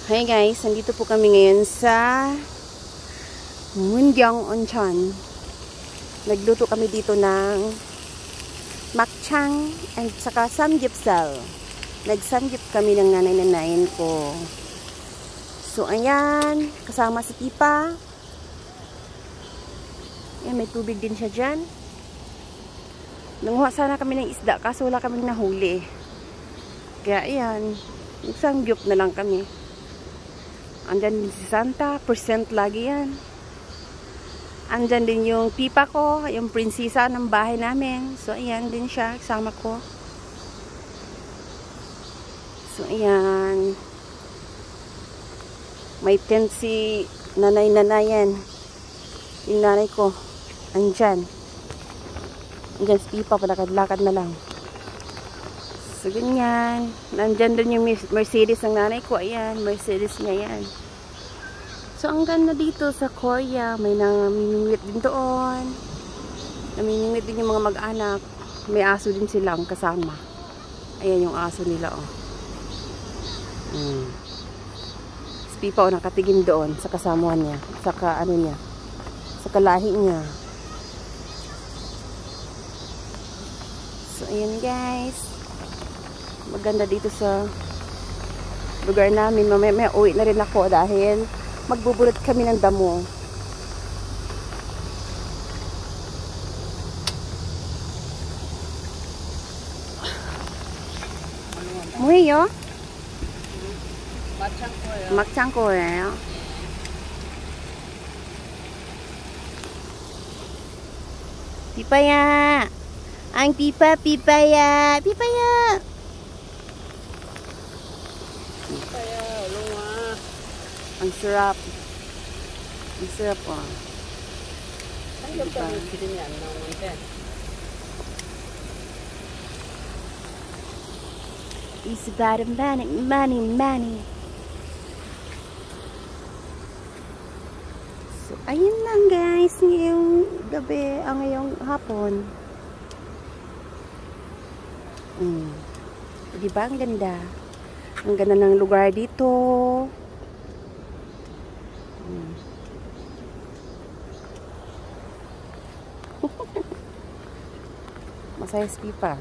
Hey guys, nandito po kami ngayon sa Mungyang Onchan. Nagluto kami dito ng makchang at saka samgyeopsal. Nagsamgyup kami ng nanay-nanayin ko. So ayan, kasama si Tipa. Ayan, may tubig din siya dyan. Nanguha sana kami ng isda kaso wala kaming nahuli. Kaya ayan, nagsamgyup na lang kami. Andyan din si Santa, percent lagi yan. Andyan din yung Tipa ko, yung prinsesa ng bahay namin. So ayan din siya, kasama ko. So ayan. May tent si nanay-nanayan. Yung nanay ko, andyan. Andyan si Tipa, palakad-lakad na lang. So, ganyan. Nandyan din yung Mercedes ng nanay ko. Ayan, Mercedes niya yan. So, ang ganda dito sa Korea. May namimingwit din doon. Namimingwit din yung mga mag-anak. May aso din silang kasama. Ayan yung aso nila, oh. Si Pipa, oh, nakatigin doon sa kasamuan niya. Sa ano niya. Sa kalahi niya. So, ayan guys. Maganda dito sa lugar namin. Mamaya uwi na rin ako dahil magbubulot kami ng damo. 뭐예요? 막창고예요. Pipaya. Ang Pipa, Pipaya. Pipaya. Pipaya, ulunga. Ang sarap. Ang sarap, oh. Ano ba ang niya ng monte? It's about money. So, ayun lang guys. Ngayong gabi, ngayong hapon. Diba ang ganda? Ang ganda ng lugar dito. Masaya si Pipa.